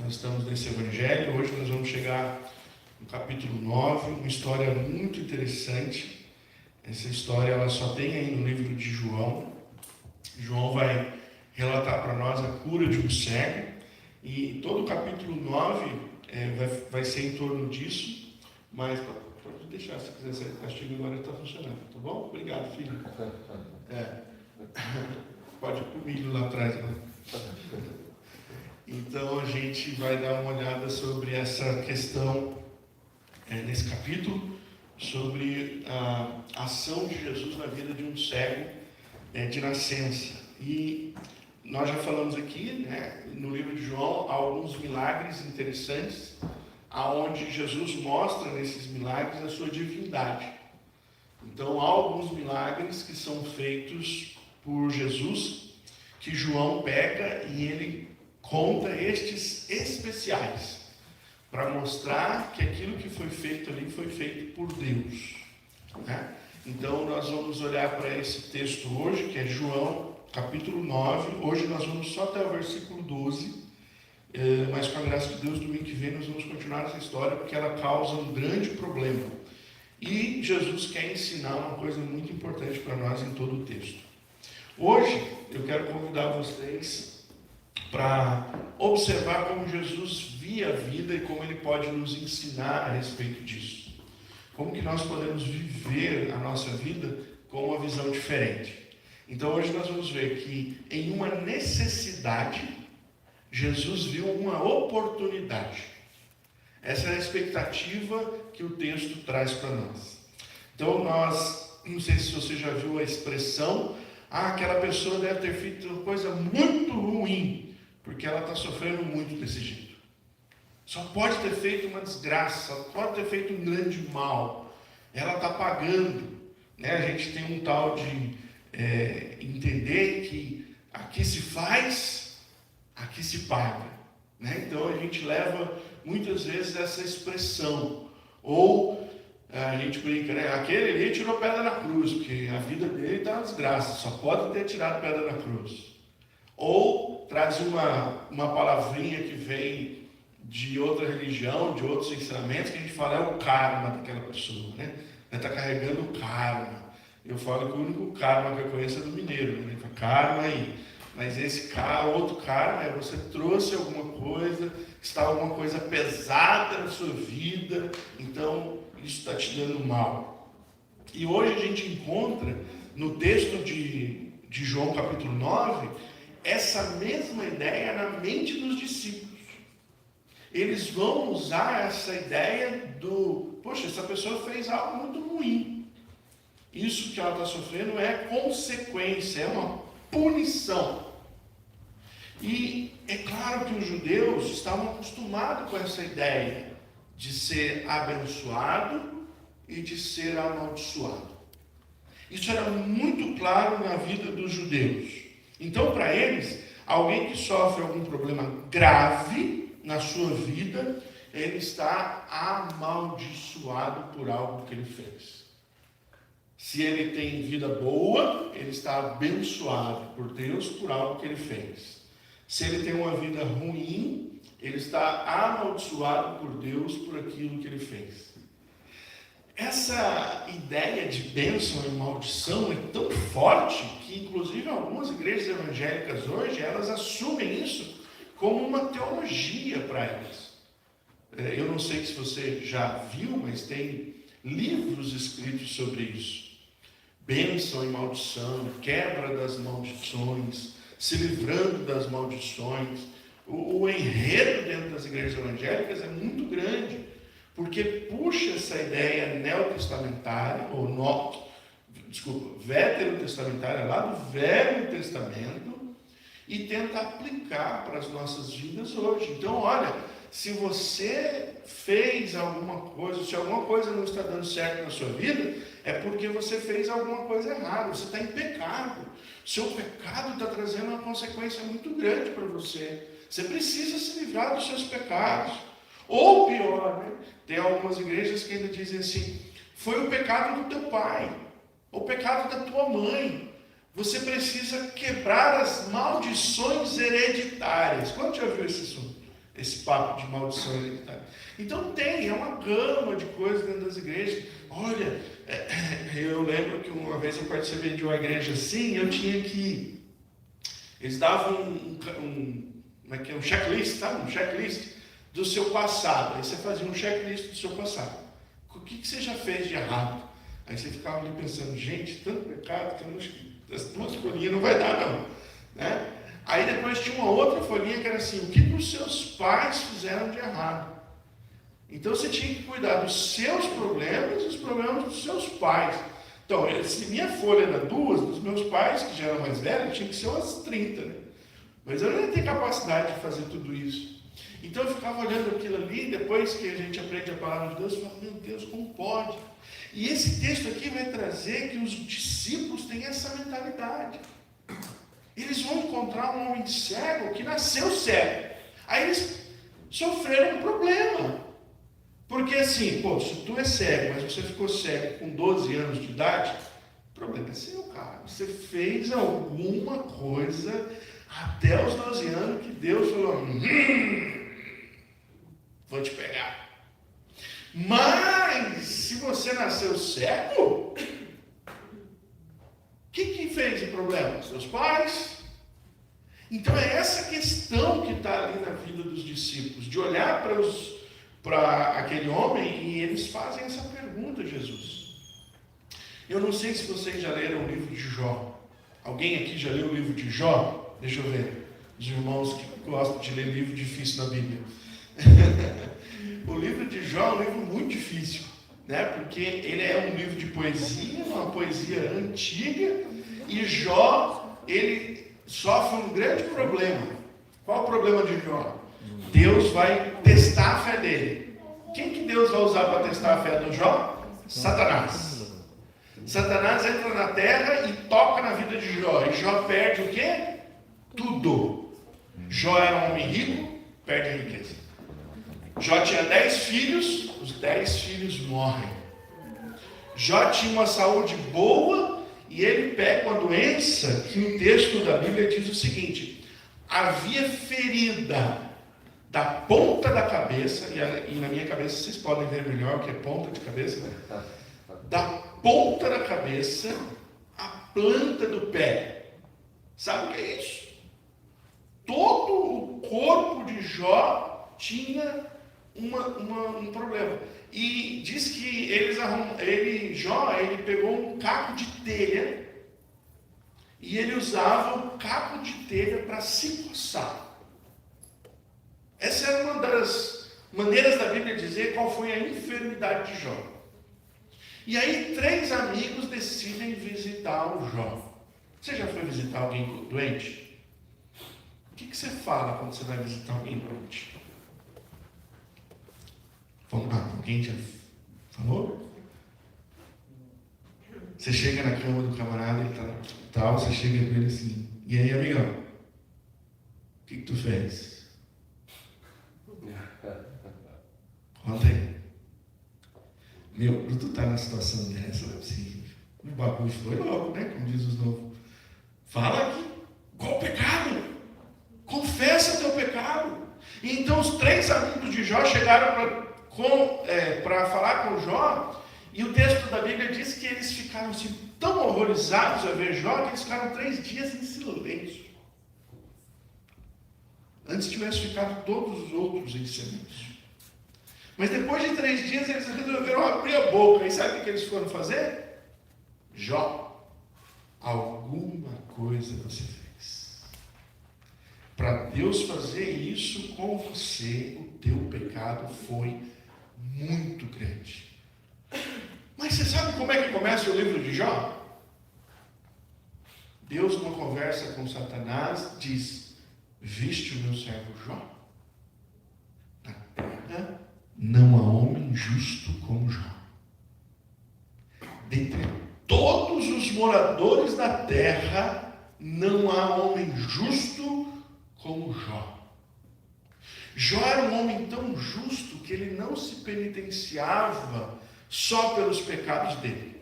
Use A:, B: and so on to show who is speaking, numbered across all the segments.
A: Nós estamos nesse evangelho. Hoje nós vamos chegar no capítulo 9, uma história muito interessante. Essa história ela só tem aí no livro de João. João vai relatar para nós a cura de um cego. E todo o capítulo 9 vai ser em torno disso. Mas pode deixar, se quiser sair do castigo agora está funcionando, tá bom? Obrigado, filho. Pode ir pro milho lá atrás, né? Então a gente vai dar uma olhada sobre essa questão nesse capítulo, sobre a ação de Jesus na vida de um cego de nascença. E nós já falamos aqui, no livro de João, alguns milagres interessantes, aonde Jesus mostra nesses milagres a sua divindade. Então há alguns milagres que são feitos por Jesus, que João pega e ele conta estes especiais, para mostrar que aquilo que foi feito ali foi feito por Deus. Então nós vamos olhar para esse texto hoje, que é João, capítulo 9. Hoje nós vamos só até o versículo 12, mas com a graça de Deus, domingo que vem nós vamos continuar essa história, porque ela causa um grande problema. E Jesus quer ensinar uma coisa muito importante para nós em todo o texto. Hoje eu quero convidar vocês para observar como Jesus via a vida e como ele pode nos ensinar a respeito disso. Como que nós podemos viver a nossa vida com uma visão diferente. Então hoje nós vamos ver que em uma necessidade, Jesus viu uma oportunidade. Essa é a expectativa que o texto traz para nós. Então não sei se você já viu a expressão, aquela pessoa deve ter feito uma coisa muito ruim, porque ela está sofrendo muito desse jeito. Só pode ter feito uma desgraça, só pode ter feito um grande mal. Ela está pagando. A gente tem um tal de entender que aqui se faz, aqui se paga. Então a gente leva muitas vezes essa expressão. Ou a gente brinca, aquele ali tirou pedra na cruz, porque a vida dele está uma desgraça, só pode ter tirado pedra na cruz. Ou traz uma palavrinha que vem de outra religião, de outros ensinamentos, que a gente fala é o karma daquela pessoa, Ela está carregando o karma. Eu falo que o único karma que eu conheço é do mineiro, Ele fala karma aí. Mas esse outro karma é você trouxe alguma coisa, está alguma coisa pesada na sua vida, então isso está te dando mal. E hoje a gente encontra no texto de João capítulo 9, essa mesma ideia na mente dos discípulos. Eles vão usar essa ideia poxa, essa pessoa fez algo muito ruim. Isso que ela está sofrendo é consequência, é uma punição. E é claro que os judeus estavam acostumados com essa ideia de ser abençoado e de ser amaldiçoado. Isso era muito claro na vida dos judeus. Então, para eles, alguém que sofre algum problema grave na sua vida, ele está amaldiçoado por algo que ele fez. Se ele tem vida boa, ele está abençoado por Deus por algo que ele fez. Se ele tem uma vida ruim, ele está amaldiçoado por Deus por aquilo que ele fez. Essa ideia de bênção e maldição é tão forte que, inclusive, algumas igrejas evangélicas hoje, elas assumem isso como uma teologia para elas. Eu não sei se você já viu, mas tem livros escritos sobre isso. Bênção e maldição, quebra das maldições, se livrando das maldições. O enredo dentro das igrejas evangélicas é muito grande, porque puxa essa ideia neotestamentária, veterotestamentária, lá do Velho Testamento, e tenta aplicar para as nossas vidas hoje. Então, olha, se você fez alguma coisa, se alguma coisa não está dando certo na sua vida, é porque você fez alguma coisa errada, você está em pecado. Seu pecado está trazendo uma consequência muito grande para você. Você precisa se livrar dos seus pecados. Ou pior, tem algumas igrejas que ainda dizem assim, foi o pecado do teu pai, o pecado da tua mãe. Você precisa quebrar as maldições hereditárias. Quando já viu esse assunto? esse papo de maldição hereditária. Então é uma gama de coisas dentro das igrejas. Olha, eu lembro que uma vez eu participei de uma igreja assim, eu tinha que... Eles davam um checklist, sabe? Um checklist do seu passado. Aí você fazia um checklist do seu passado. O que você já fez de errado? Aí você ficava ali pensando, gente, tanto pecado que eu acho que as 2 folhinhas não vai dar, não. Né? Aí depois tinha uma outra folhinha que era assim, o que os seus pais fizeram de errado? Então você tinha que cuidar dos seus problemas e dos problemas dos seus pais. Então, se minha folha era 2, dos meus pais, que já eram mais velhos, tinha que ser umas 30. Né? Mas eu não ia ter capacidade de fazer tudo isso. Então eu ficava olhando aquilo ali, depois que a gente aprende a palavra de Deus, eu falava, meu Deus, como pode? E esse texto aqui vai trazer que os discípulos têm essa mentalidade. Eles vão encontrar um homem cego que nasceu cego. Aí eles sofreram um problema. Porque assim, se tu é cego, mas você ficou cego com 12 anos de idade, o problema é seu, cara. Você fez alguma coisa até os 12 anos que Deus falou, vou te pegar. Mas, se você nasceu cego, quem fez o problema? Seus pais? Então é essa questão que está ali na vida dos discípulos, de olhar para aquele homem e eles fazem essa pergunta a Jesus. Eu não sei se vocês já leram o livro de Jó. Alguém aqui já leu o livro de Jó? Deixa eu ver. Os irmãos que gostam de ler livro difícil na Bíblia. O livro de Jó é um livro muito difícil, né? Porque ele é um livro de poesia, uma poesia antiga, e Jó, ele sofre um grande problema. Qual o problema de Jó? Deus vai testar a fé dele. Quem que Deus vai usar para testar a fé do Jó? Satanás. Satanás entra na terra e toca na vida de Jó. E Jó perde o quê? Tudo. Jó era um homem rico, perde a riqueza. Jó tinha 10 filhos, os 10 filhos morrem. Jó tinha uma saúde boa e ele pega uma doença que o texto da Bíblia diz o seguinte: havia ferida da ponta da cabeça, e na minha cabeça vocês podem ver melhor que é ponta de cabeça, né? Da ponta da cabeça à planta do pé. Sabe o que é isso? Todo o corpo de Jó tinha um problema. E diz que Jó pegou um caco de telha e ele usava o caco de telha para se coçar. Essa era uma das maneiras da Bíblia dizer qual foi a enfermidade de Jó. E aí 3 amigos decidem visitar o Jó. Você já foi visitar alguém doente? O que você fala quando você vai visitar alguém doente? Vamos lá, alguém já falou? Você chega na cama do camarada e tal, você chega com ele assim, e aí, amigão? O que tu fez? Conta aí. Meu, tu tá na situação dessa, assim, o bagulho foi logo, né? Como diz os novos. Fala aqui, qual o pecado? Confessa teu pecado. E então os 3 amigos de Jó chegaram para falar com Jó, e o texto da Bíblia diz que eles ficaram assim, tão horrorizados a ver Jó, que eles ficaram 3 dias em silêncio. Antes tivessem ficado todos os outros em silêncio. Mas depois de 3 dias eles resolveram abrir a boca. E sabe o que eles foram fazer? Jó, alguma coisa você fez. Para Deus fazer isso com você, o teu pecado foi muito grande. Mas você sabe como é que começa o livro de Jó? Deus, numa conversa com Satanás, diz: viste o meu servo Jó? Na terra não há homem justo como Jó. Dentre todos os moradores da terra, não há homem justo como Jó. Jó era um homem tão justo que ele não se penitenciava só pelos pecados dele.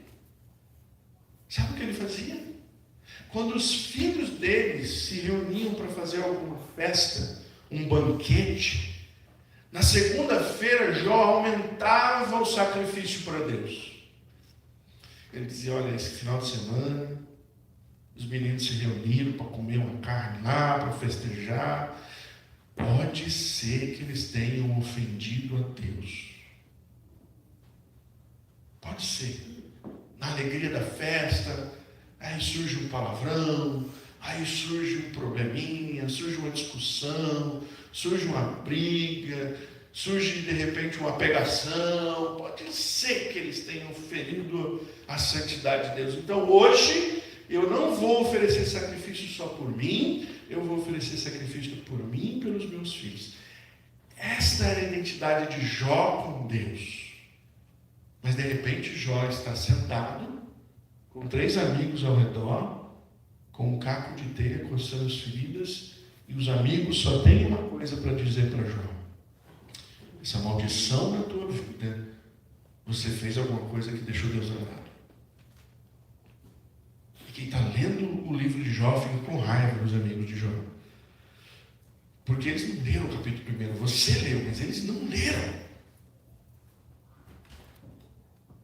A: Sabe o que ele fazia? Quando os filhos dele se reuniam para fazer alguma festa, um banquete, Na segunda-feira, Jó aumentava o sacrifício para Deus. Ele dizia, olha, esse final de semana, os meninos se reuniram para comer uma carne lá, para festejar. Pode ser que eles tenham ofendido a Deus. Pode ser. Na alegria da festa, aí surge um palavrão, aí surge um probleminha, surge uma discussão, surge uma briga, surge de repente uma pegação. Pode ser que eles tenham ferido a santidade de Deus. Então hoje eu não vou oferecer sacrifício só por mim, eu vou oferecer sacrifício por mim e pelos meus filhos. Esta era a identidade de Jó com Deus. Mas de repente Jó está sentado, com 3 amigos ao redor, com um caco de telha coçando as feridas, e os amigos só têm uma coisa para dizer para Jó: essa maldição na tua vida, você fez alguma coisa que deixou Deus zangado. E quem está lendo o livro de Jó fica com raiva dos amigos de Jó. Porque eles não leram o capítulo 1. Você leu, mas eles não leram.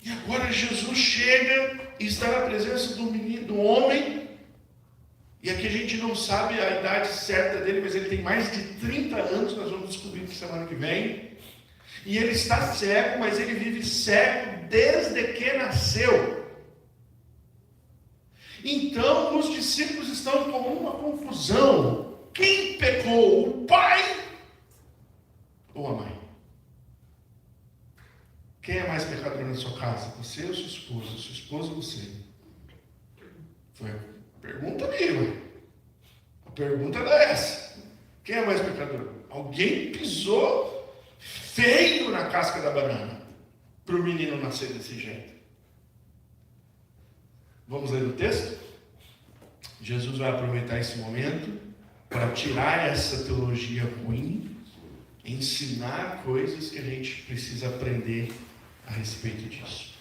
A: E agora Jesus chega e está na presença do menino, do homem. E aqui a gente não sabe a idade certa dele, mas ele tem mais de 30 anos, nós vamos descobrir que semana que vem. E ele está cego, mas ele vive cego desde que nasceu. Então os discípulos estão com uma confusão. Quem pecou, o pai ou a mãe? Quem é mais pecador na sua casa? Você ou sua esposa? Sua esposa ou você? Foi a pergunta minha. A pergunta era essa. Quem é mais pecador? Alguém pisou feio na casca da banana para o menino nascer desse jeito. Vamos ler o texto? Jesus vai aproveitar esse momento para tirar essa teologia ruim, ensinar coisas que a gente precisa aprender a respeito disso.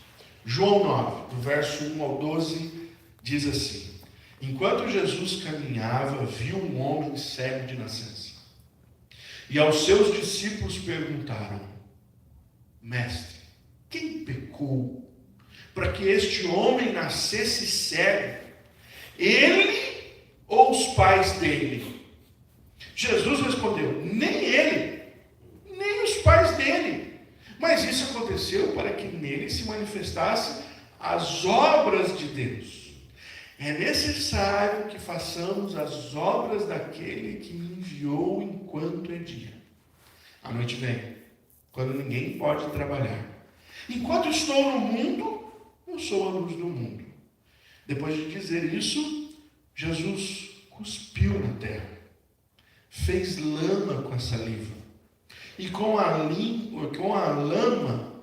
A: João 9, do verso 1 ao 12, diz assim: enquanto Jesus caminhava, viu um homem cego de nascença. E aos seus discípulos perguntaram: mestre, quem pecou para que este homem nascesse cego? Ele ou os pais dele? Jesus respondeu: nem ele, nem os pais dele. Mas isso aconteceu para que nele se manifestassem as obras de Deus. É necessário que façamos as obras daquele que me enviou enquanto é dia. A noite vem, quando ninguém pode trabalhar. Enquanto estou no mundo, eu sou a luz do mundo. Depois de dizer isso, Jesus cuspiu na terra, fez lama com a saliva, e com a lama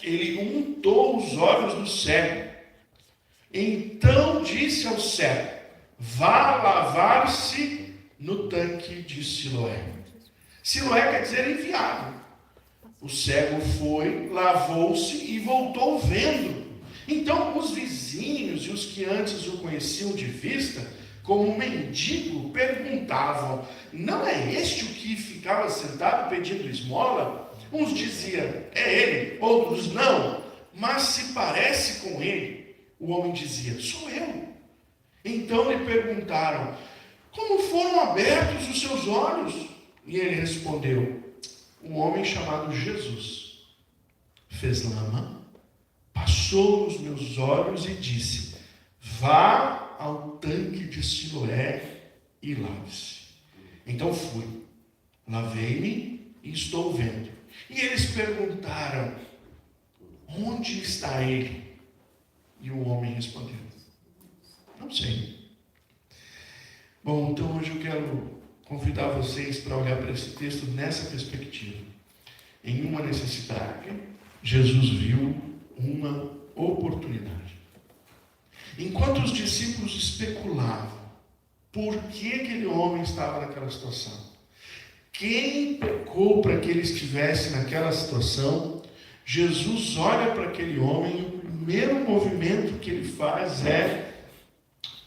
A: ele untou os olhos do cego. Então disse ao cego: vá lavar-se no tanque de Siloé. Siloé quer dizer enviado. O cego foi, lavou-se e voltou vendo. Então os vizinhos e os que antes o conheciam de vista, como um mendigo, perguntavam: não é este o que ficava sentado pedindo esmola? Uns diziam: é ele, outros não, mas se parece com ele. O homem dizia: sou eu. Então lhe perguntaram: como foram abertos os seus olhos? E ele respondeu: um homem chamado Jesus fez lama, passou nos meus olhos e disse: vá ao tanque de Siloé e lave-se. Então fui, lavei-me e estou vendo. E eles perguntaram: onde está ele? E o homem respondeu: não sei. Bom, então hoje eu quero convidar vocês para olhar para esse texto nessa perspectiva. Em uma necessidade, Jesus viu uma oportunidade. Enquanto os discípulos especulavam por que aquele homem estava naquela situação, quem pecou para que ele estivesse naquela situação, Jesus olha para aquele homem e o primeiro movimento que ele faz é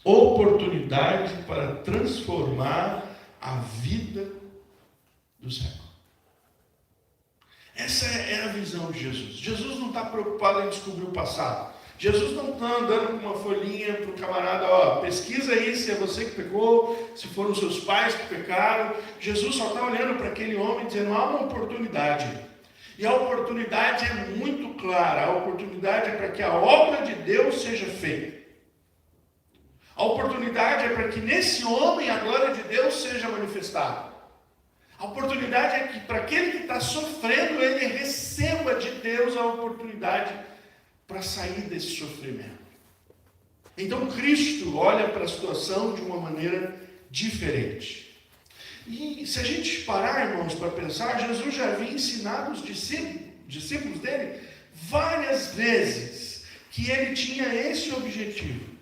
A: oportunidade para transformar a vida do cego. Essa é a visão de Jesus. Jesus não está preocupado em descobrir o passado. Jesus não está andando com uma folhinha para o camarada, pesquisa aí se é você que pecou, se foram seus pais que pecaram. Jesus só está olhando para aquele homem dizendo, há uma oportunidade. E a oportunidade é muito clara. A oportunidade é para que a obra de Deus seja feita. A oportunidade é para que nesse homem a glória de Deus seja manifestada. A oportunidade é que para aquele que está sofrendo, ele receba de Deus a oportunidade para sair desse sofrimento. Então Cristo olha para a situação de uma maneira diferente. E se a gente parar, irmãos, para pensar, Jesus já havia ensinado os discípulos dele várias vezes que ele tinha esse objetivo.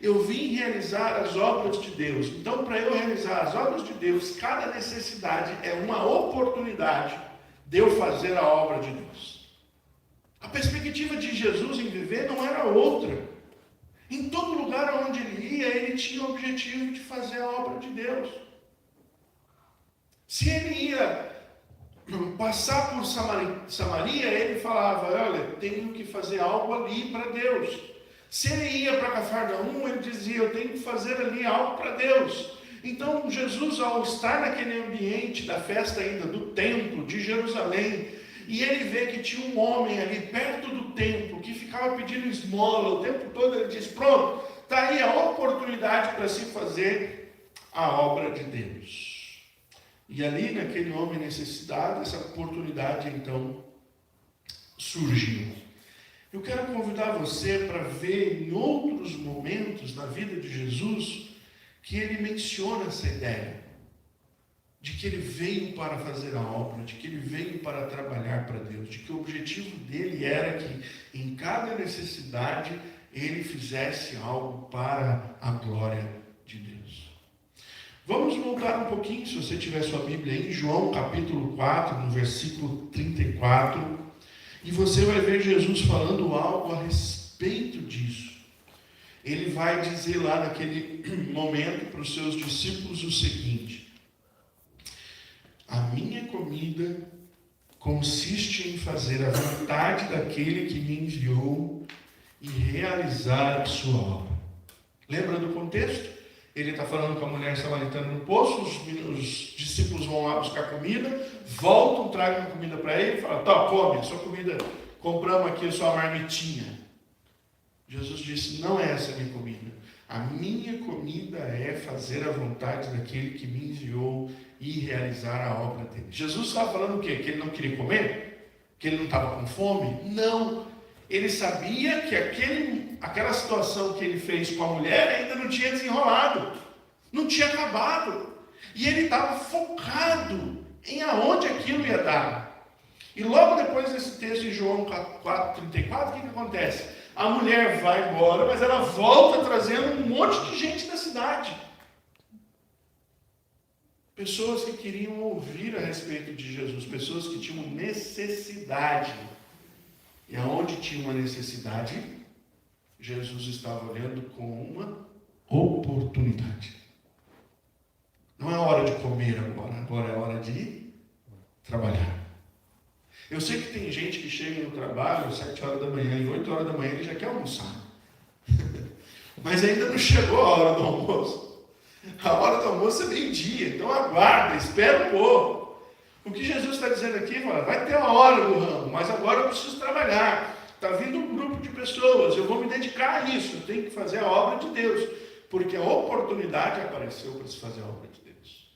A: Eu vim realizar as obras de Deus. Então, para eu realizar as obras de Deus, cada necessidade é uma oportunidade de eu fazer a obra de Deus. A perspectiva de Jesus em viver não era outra. Em todo lugar onde ele ia, ele tinha o objetivo de fazer a obra de Deus. Se ele ia passar por Samaria, ele falava, olha, tenho que fazer algo ali para Deus. Se ele ia para Cafarnaum, ele dizia, eu tenho que fazer ali algo para Deus. Então, Jesus, ao estar naquele ambiente da festa ainda, do templo de Jerusalém, e ele vê que tinha um homem ali perto do templo, que ficava pedindo esmola o tempo todo, ele diz, pronto, está aí a oportunidade para se fazer a obra de Deus. E ali, naquele homem necessitado, essa oportunidade, então, surgiu. Eu quero convidar você para ver em outros momentos na vida de Jesus que ele menciona essa ideia de que ele veio para fazer a obra, de que ele veio para trabalhar para Deus, de que o objetivo dele era que em cada necessidade ele fizesse algo para a glória de Deus. Vamos voltar um pouquinho, se você tiver sua Bíblia aí, em João capítulo 4, no versículo 34. E você vai ver Jesus falando algo a respeito disso. Ele vai dizer lá naquele momento para os seus discípulos o seguinte: a minha comida consiste em fazer a vontade daquele que me enviou e realizar a sua obra. Lembra do contexto? Ele está falando com a mulher samaritana no poço, os discípulos vão lá buscar comida, voltam, tragam comida para ele e falam, tá, come, a sua comida, compramos aqui a sua marmitinha. Jesus disse, não é essa a minha comida. A minha comida é fazer a vontade daquele que me enviou e realizar a obra dele. Jesus estava falando o quê? Que ele não queria comer? Que ele não estava com fome? Não. Ele sabia que aquela situação que ele fez com a mulher ainda não tinha desenrolado, não tinha acabado. E ele estava focado em aonde aquilo ia dar. E logo depois desse texto em João 4,34, o que acontece? A mulher vai embora, mas ela volta trazendo um monte de gente da cidade. Pessoas que queriam ouvir a respeito de Jesus, pessoas que tinham necessidade. E aonde tinha uma necessidade, Jesus estava olhando com uma oportunidade. Não é hora de comer agora é hora de trabalhar. Eu sei que tem gente que chega no trabalho às 7 horas da manhã, e 8 horas da manhã ele já quer almoçar. Mas ainda não chegou a hora do almoço. A hora do almoço é meio-dia, então aguarda, espera um pouco. O que Jesus está dizendo aqui, vai ter a hora do ramo, mas agora eu preciso trabalhar. Está vindo um grupo de pessoas, eu vou me dedicar a isso, eu tenho que fazer a obra de Deus, porque a oportunidade apareceu para se fazer a obra de Deus.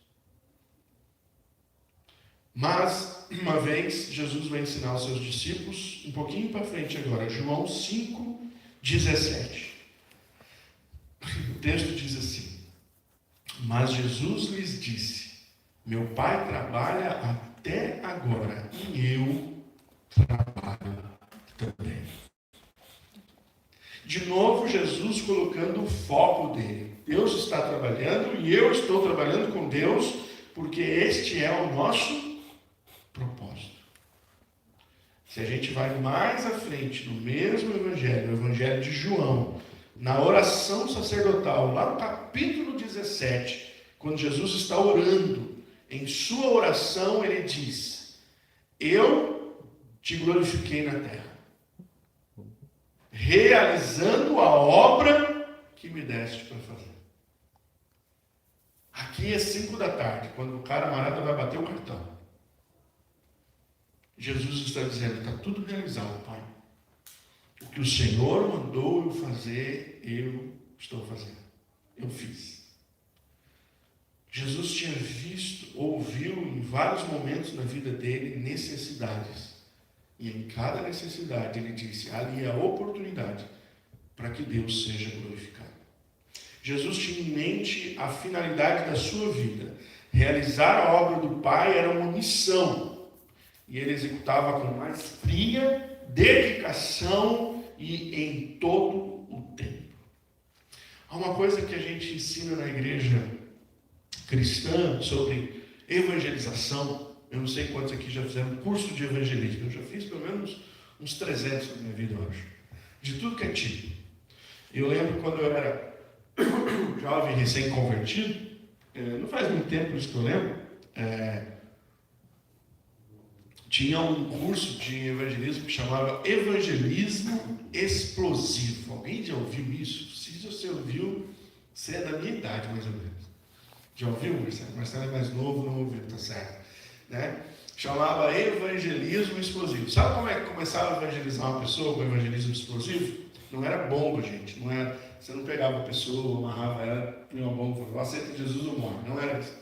A: Mas, uma vez, Jesus vai ensinar aos seus discípulos, um pouquinho para frente agora, João 5:17. O texto diz assim, mas Jesus lhes disse, meu Pai trabalha até agora e eu trabalho também. De novo, Jesus colocando o foco dele. Deus está trabalhando e eu estou trabalhando com Deus, porque este é o nosso propósito. Se a gente vai mais à frente, no mesmo evangelho, o evangelho de João, na oração sacerdotal, lá no capítulo 17, quando Jesus está orando, em sua oração ele diz, eu te glorifiquei na terra, realizando a obra que me deste para fazer. Aqui é 5 da tarde, quando o camarada vai bater o cartão. Jesus está dizendo, está tudo realizado, Pai. O que o Senhor mandou eu fazer, eu estou fazendo. Eu fiz. Jesus tinha visto, ouviu em vários momentos na vida dele necessidades. E em cada necessidade ele disse, ali é a oportunidade para que Deus seja glorificado. Jesus tinha em mente a finalidade da sua vida. Realizar a obra do Pai era uma missão. E ele executava com maestria, dedicação e em todo o tempo. Há uma coisa que a gente ensina na igreja cristã sobre evangelização. Eu não sei quantos aqui já fizeram curso de evangelismo. Eu já fiz pelo menos uns 300 na minha vida, eu acho. De tudo que é tipo. Eu lembro quando eu era jovem, recém-convertido, não faz muito tempo isso que eu lembro, tinha um curso de evangelismo que chamava Evangelismo Explosivo. Alguém já ouviu isso? Se você ouviu, você é da minha idade, mais ou menos. Já ouviu, Marcelo? Marcelo é mais novo, não ouviu, tá certo. Né? Chamava Evangelismo Explosivo. Sabe como é que começava a evangelizar uma pessoa com evangelismo explosivo? Não era bomba, gente. Não era, você não pegava a pessoa, amarrava ela, punha uma bomba e falava, aceita Jesus ou morre. Não era isso.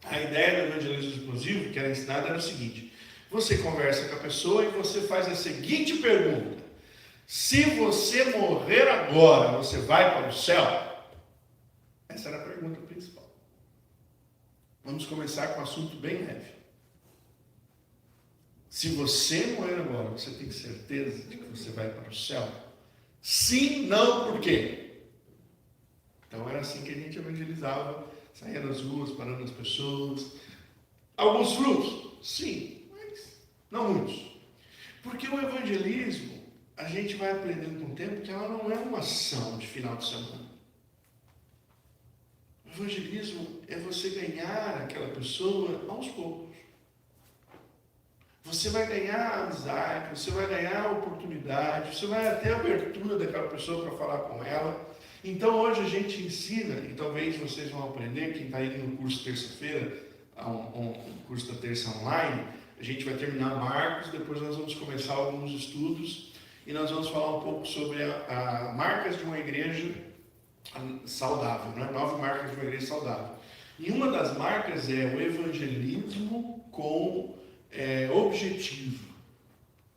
A: A ideia do evangelismo explosivo, que era ensinada, era o seguinte. Você conversa com a pessoa e você faz a seguinte pergunta. Se você morrer agora, você vai para o céu? Essa era a pergunta principal. Vamos começar com um assunto bem leve. Se você morrer agora, você tem certeza de que você vai para o céu? Sim, não, por quê? Então era assim que a gente evangelizava, saía nas ruas, parando as pessoas. Alguns frutos? Sim, mas não muitos. Porque o evangelismo, a gente vai aprendendo com o tempo que ela não é uma ação de final de semana. O evangelismo é você ganhar aquela pessoa aos poucos. Você vai ganhar amizade, você vai ganhar oportunidade, você vai ter abertura daquela pessoa para falar com ela. Então hoje a gente ensina, e talvez vocês vão aprender, quem está indo no curso terça-feira, um curso da terça online, a gente vai terminar Marcos, depois nós vamos começar alguns estudos e nós vamos falar um pouco sobre a marcas de uma igreja saudável, né? 9 marcas de uma igreja saudável. E uma das marcas é o evangelismo com objetivo.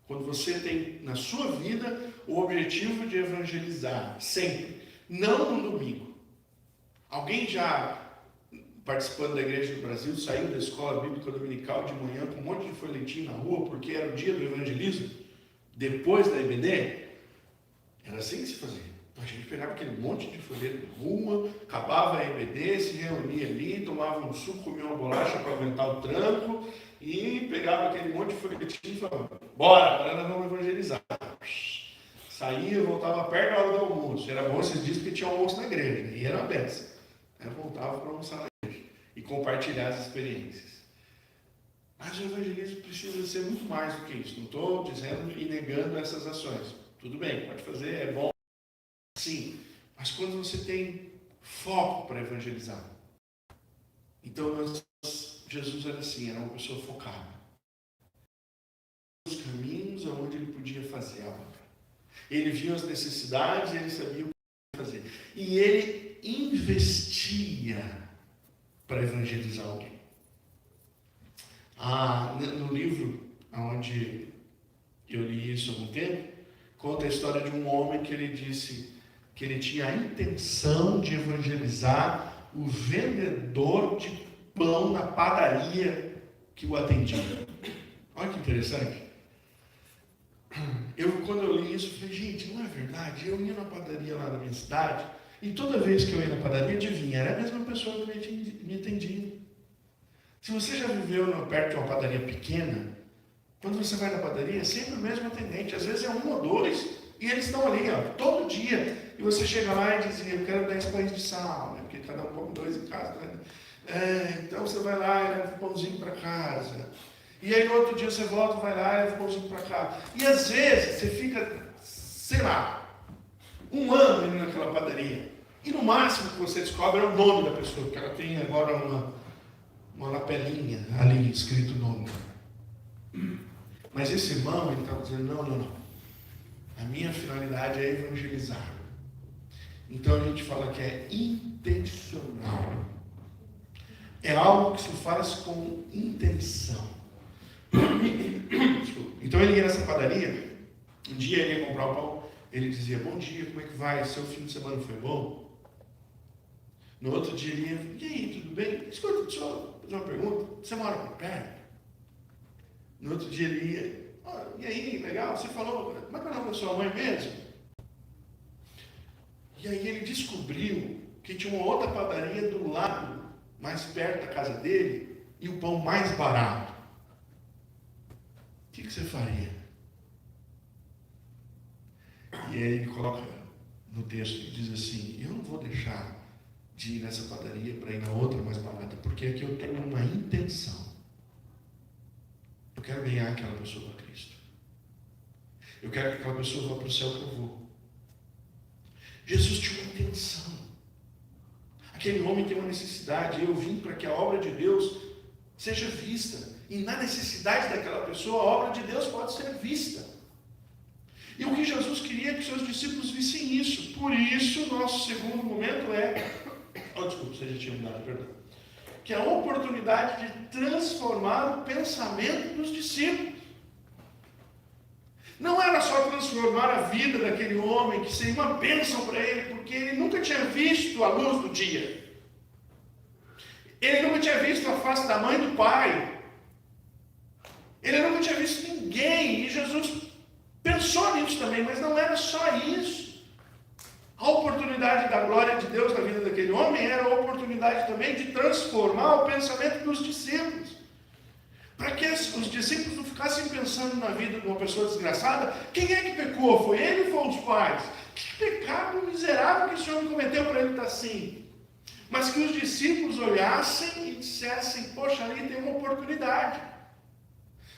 A: Quando você tem na sua vida o objetivo de evangelizar, sempre, não no domingo. Alguém já, participando da igreja do Brasil, saiu da escola bíblica dominical de manhã com um monte de folhetim na rua, porque era o dia do evangelismo, depois da EBD? Era assim que se fazia. A gente pegava aquele monte de folheto na rua, acabava a EBD, se reunia ali, tomava um suco, comia uma bolacha para aguentar o tranco, e pegava aquele monte de folhetim e falava, bora, agora nós vamos evangelizar. Saía, voltava perto da hora do almoço. Era bom esses dias porque tinha almoço na igreja, e era uma benção. Voltava para almoçar na igreja e compartilhar as experiências. Mas o evangelismo precisa ser muito mais do que isso. Não estou dizendo e negando essas ações. Tudo bem, pode fazer, é bom. Sim, mas quando você tem foco para evangelizar. Então, Jesus era assim, era uma pessoa focada. Os caminhos aonde ele podia fazer a obra. Ele viu as necessidades, ele sabia o que fazer. E ele investia para evangelizar alguém. No livro onde eu li isso há algum tempo, conta a história de um homem que ele disse que ele tinha a intenção de evangelizar o vendedor de pão na padaria que o atendia. Olha que interessante. Quando eu li isso, eu falei, gente, não é verdade? Eu ia na padaria lá na minha cidade, e toda vez que eu ia na padaria, adivinha, era a mesma pessoa que me atendia. Se você já viveu perto de uma padaria pequena, quando você vai na padaria, é sempre o mesmo atendente, às vezes é 1 ou 2, e eles estão ali, todo dia. E você chega lá e diz, eu quero 10 pães de sal, né? Porque cada um come 2 em casa. Né? Então você vai lá e leva um pãozinho para casa. E aí no outro dia você volta, vai lá e leva o pãozinho para cá. E às vezes você fica, sei lá, um ano indo naquela padaria. E no máximo que você descobre é o nome da pessoa, porque ela tem agora uma lapelinha ali escrito o nome. Mas esse irmão, ele estava dizendo, não. A minha finalidade é evangelizar. Então a gente fala que é intencional. É algo que se faz com intenção. Então ele ia nessa padaria, um dia ele ia comprar o pão, ele dizia, bom dia, como é que vai? Seu fim de semana foi bom? No outro dia ele ia, e aí, tudo bem? Escuta, deixa eu fazer uma pergunta, você mora por perto? No outro dia ele ia, e aí, legal, você falou, como é que é o nome da sua mãe mesmo? E aí ele descobriu que tinha uma outra padaria do lado, mais perto da casa dele, e o pão mais barato. O que você faria? E aí ele coloca no texto, ele diz assim, eu não vou deixar de ir nessa padaria para ir na outra mais barata, porque aqui eu tenho uma intenção. Eu quero ganhar aquela pessoa para Cristo. Eu quero que aquela pessoa vá para o céu que eu vou. Jesus tinha uma intenção. Aquele homem tem uma necessidade. Eu vim para que a obra de Deus seja vista. E na necessidade daquela pessoa, a obra de Deus pode ser vista. E o que Jesus queria é que seus discípulos vissem isso. Por isso, nosso segundo momento é... desculpa, você já tinha me dado, perdão. Que é a oportunidade de transformar o pensamento dos discípulos. Não era só transformar a vida daquele homem, que seria uma bênção para ele, porque ele nunca tinha visto a luz do dia. Ele nunca tinha visto a face da mãe e do pai. Ele nunca tinha visto ninguém. E Jesus pensou nisso também, mas não era só isso. A oportunidade da glória de Deus na vida daquele homem era a oportunidade também de transformar o pensamento dos discípulos. Para que os discípulos não ficassem pensando na vida de uma pessoa desgraçada, quem é que pecou? Foi ele ou foi os pais? Que pecado miserável que esse homem cometeu para ele estar assim? Mas que os discípulos olhassem e dissessem, poxa, ali tem uma oportunidade.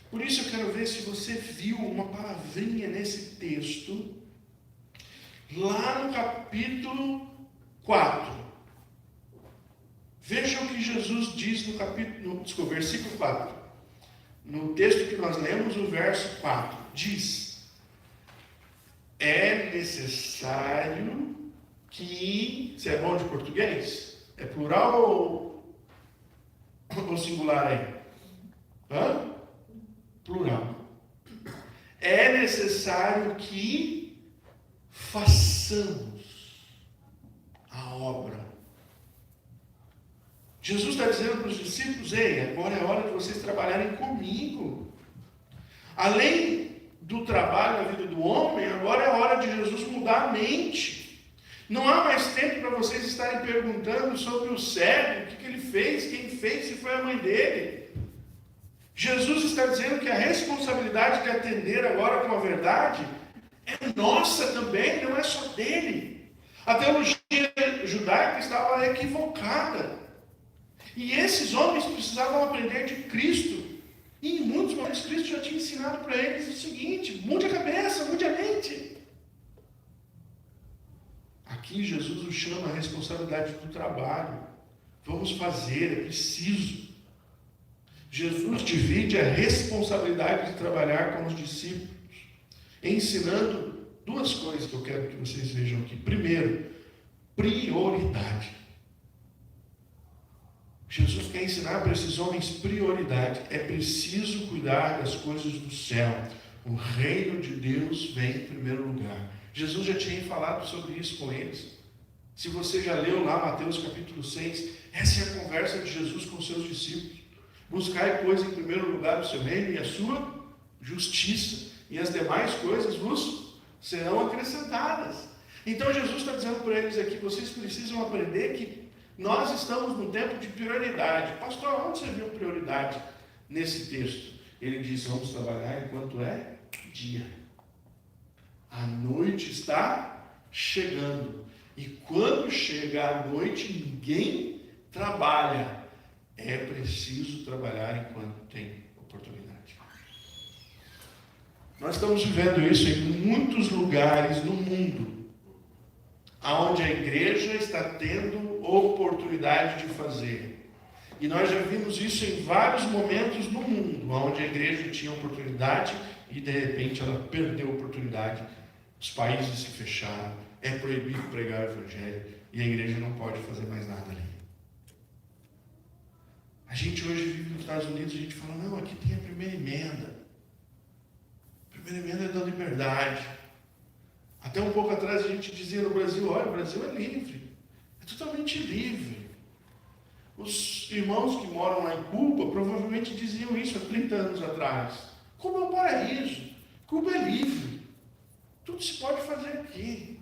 A: Por isso eu quero ver se você viu uma palavrinha nesse texto, lá no capítulo 4. Veja o que Jesus diz no versículo 4. No texto que nós lemos, o verso 4, diz: é necessário que... Você é bom de português? É plural ou singular aí? Plural. É necessário que façamos a obra. Jesus está dizendo para os discípulos, ei, agora é hora de vocês trabalharem comigo. Além do trabalho na vida do homem, agora é hora de Jesus mudar a mente. Não há mais tempo para vocês estarem perguntando sobre o cego, o que ele fez, quem fez, se foi a mãe dele. Jesus está dizendo que a responsabilidade de atender agora com a verdade é nossa também, não é só dele. A teologia judaica estava equivocada. E esses homens precisavam aprender de Cristo. E em muitos momentos Cristo já tinha ensinado para eles o seguinte: mude a cabeça, mude a mente. Aqui Jesus nos chama a responsabilidade do trabalho. Vamos fazer, é preciso. Jesus divide a responsabilidade de trabalhar com os discípulos, ensinando duas coisas que eu quero que vocês vejam aqui. Primeiro, prioridade. Jesus quer ensinar para esses homens prioridade. É preciso cuidar das coisas do céu. O reino de Deus vem em primeiro lugar. Jesus já tinha falado sobre isso com eles. Se você já leu lá Mateus capítulo 6, essa é a conversa de Jesus com os seus discípulos. Buscai, pois, em primeiro lugar o seu reino e a sua justiça, e as demais coisas vos serão acrescentadas. Então Jesus está dizendo para eles aqui, vocês precisam aprender que nós estamos num tempo de prioridade. Pastor, onde você viu prioridade nesse texto? Ele diz, vamos trabalhar enquanto é dia. A noite está chegando. E quando chega a noite, ninguém trabalha. É preciso trabalhar enquanto tem oportunidade. Nós estamos vivendo isso em muitos lugares no mundo, onde a igreja está tendo oportunidade de fazer. E nós já vimos isso em vários momentos no mundo, onde a igreja tinha oportunidade e de repente ela perdeu a oportunidade. Os países se fecharam, é proibido pregar o evangelho e a igreja não pode fazer mais nada ali. A gente hoje vive nos Estados Unidos e a gente fala, não, aqui tem a primeira emenda. A primeira emenda é da liberdade. Até um pouco atrás a gente dizia no Brasil, olha, o Brasil é livre. É totalmente livre. Os irmãos que moram lá em Cuba provavelmente diziam isso há 30 anos atrás. Cuba é um paraíso. Cuba é livre. Tudo se pode fazer aqui.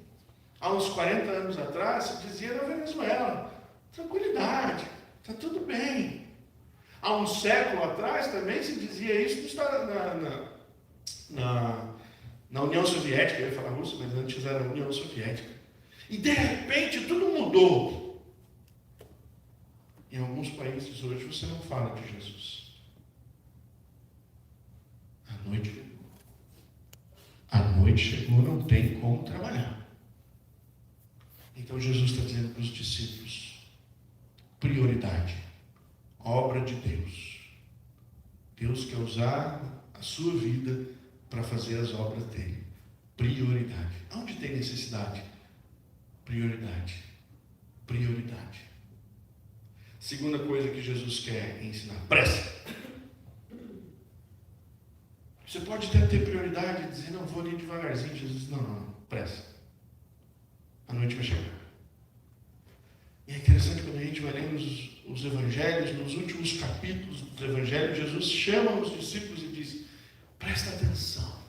A: Há uns 40 anos atrás se dizia na Venezuela, tranquilidade, está tudo bem. Há um século atrás também se dizia isso na União Soviética, eu ia falar Rússia, mas antes era a União Soviética. E de repente tudo mudou. Em alguns países hoje você não fala de Jesus. A noite chegou, não tem como trabalhar. Então Jesus está dizendo para os discípulos, prioridade, obra de Deus. Deus quer usar a sua vida para fazer as obras dele. Prioridade. Onde tem necessidade? Prioridade. Prioridade. Segunda coisa que Jesus quer ensinar, pressa. Você pode até ter prioridade e dizer, não, vou ali devagarzinho. Jesus diz, não, pressa. A noite vai chegar. E é interessante quando a gente vai lendo os evangelhos, nos últimos capítulos dos evangelhos, Jesus chama os discípulos e diz, presta atenção.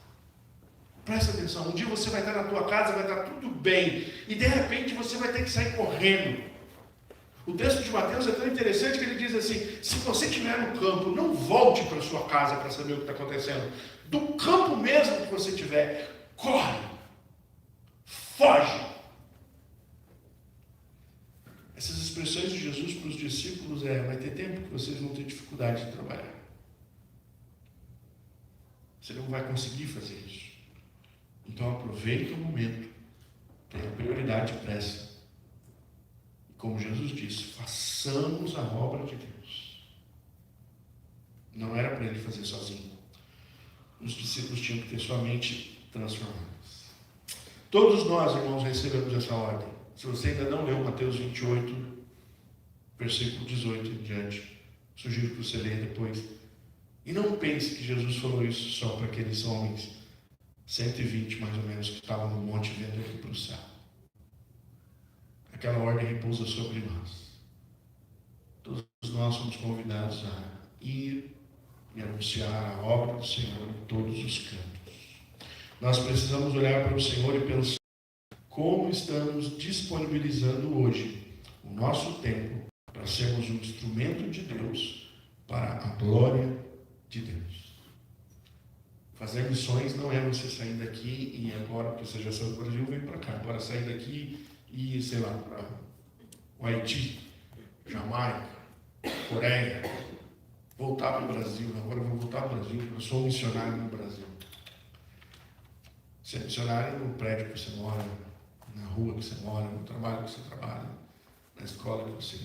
A: Presta atenção. Um dia você vai estar na tua casa, vai estar tudo bem. E de repente você vai ter que sair correndo. O texto de Mateus é tão interessante que ele diz assim, se você estiver no campo, não volte para a sua casa para saber o que está acontecendo. Do campo mesmo que você estiver, corre. Foge. Essas expressões de Jesus para os discípulos vai ter tempo que vocês vão ter dificuldade de trabalhar. Você não vai conseguir fazer isso. Então aproveita o momento, tenha prioridade e pressa. E como Jesus disse, façamos a obra de Deus. Não era para ele fazer sozinho. Os discípulos tinham que ter sua mente transformada. Todos nós, irmãos, recebemos essa ordem. Se você ainda não leu Mateus 28, versículo 18 em diante, sugiro que você leia depois. E não pense que Jesus falou isso só para aqueles homens, 120 mais ou menos, que estavam no monte vendo ele para o céu. Aquela ordem repousa sobre nós. Todos nós somos convidados a ir e anunciar a obra do Senhor em todos os cantos. Nós precisamos olhar para o Senhor e pensar como estamos disponibilizando hoje o nosso tempo para sermos um instrumento de Deus para a glória de Deus. Fazer missões não é você sair daqui e agora, porque você já saiu do Brasil, vem para cá. Agora sair daqui e, sei lá, para o Haiti, Jamaica, Coreia, voltar para o Brasil. Agora eu vou voltar para o Brasil, porque eu sou um missionário no Brasil. Você é missionário no prédio que você mora, na rua que você mora, no trabalho que você trabalha, na escola que você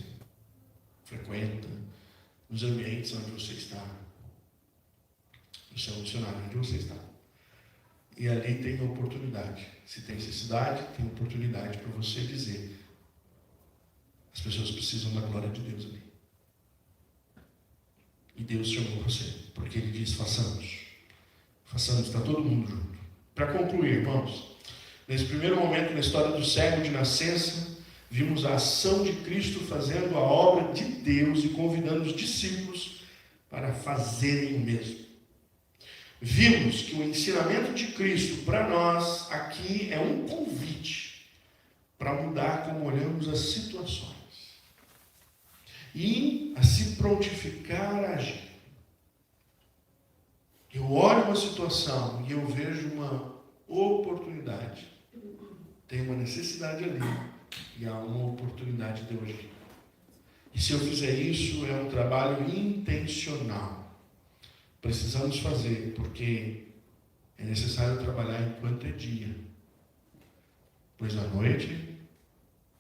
A: frequenta, nos ambientes onde você está. Você é um missionário onde você está. E ali tem oportunidade. Se tem necessidade, tem oportunidade para você dizer. As pessoas precisam da glória de Deus ali. E Deus chamou você, porque Ele diz, façamos. Façamos, está todo mundo junto. Para concluir, irmãos, nesse primeiro momento na história do cego de nascença, vimos a ação de Cristo fazendo a obra de Deus e convidando os discípulos para fazerem o mesmo. Vimos que o ensinamento de Cristo para nós aqui é um convite para mudar como olhamos as situações e a se prontificar a agir. Eu olho uma situação e eu vejo uma oportunidade. Tem uma necessidade ali e há uma oportunidade de eu agir. E se eu fizer isso, é um trabalho intencional. Precisamos fazer, porque É necessário trabalhar enquanto é dia, pois a noite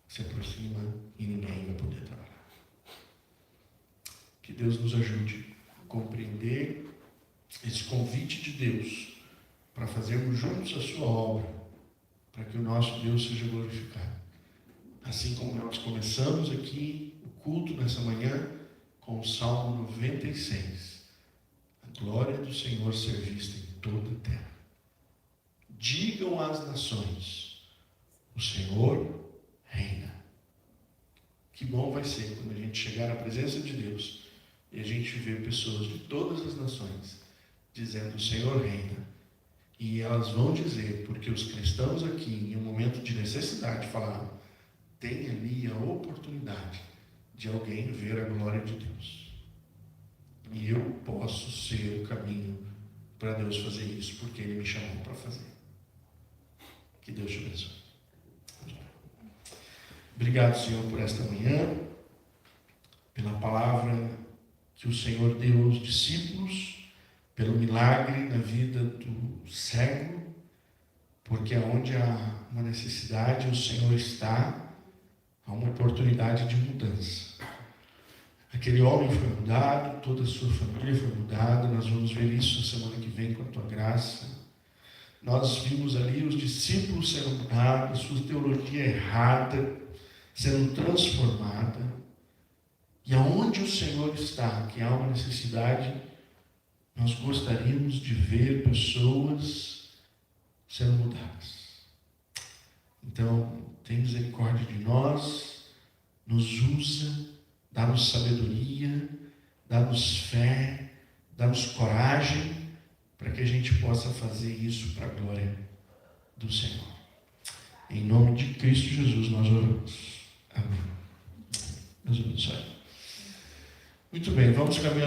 A: se aproxima e ninguém vai poder trabalhar. Que Deus nos ajude a compreender esse convite de Deus para fazermos juntos a sua obra, para que o nosso Deus seja glorificado. Assim como nós começamos aqui o culto nessa manhã com o Salmo 96. A glória do Senhor ser vista em toda a terra. Digam às nações, o Senhor reina. Que bom vai ser quando a gente chegar na presença de Deus e a gente ver pessoas de todas as nações dizendo, o Senhor reina. E elas vão dizer, porque os cristãos aqui, em um momento de necessidade, falaram, tem ali a oportunidade de alguém ver a glória de Deus. E eu posso ser o caminho para Deus fazer isso, porque Ele me chamou para fazer. Que Deus te abençoe. Obrigado, Senhor, por esta manhã, pela palavra que o Senhor deu aos discípulos, pelo milagre na vida do cego, porque aonde há uma necessidade, o Senhor está, há uma oportunidade de mudança. Aquele homem foi mudado, toda a sua família foi mudada, nós vamos ver isso na semana que vem com a tua graça. Nós vimos ali os discípulos sendo mudados, sua teologia errada sendo transformada. E aonde o Senhor está, que há uma necessidade, nós gostaríamos de ver pessoas sendo mudadas. Então, tem misericórdia de nós, nos usa, dá-nos sabedoria, dá-nos fé, dá-nos coragem, para que a gente possa fazer isso para a glória do Senhor. Em nome de Cristo Jesus nós oramos. Amém. Deus abençoe. Muito bem, vamos caminhando.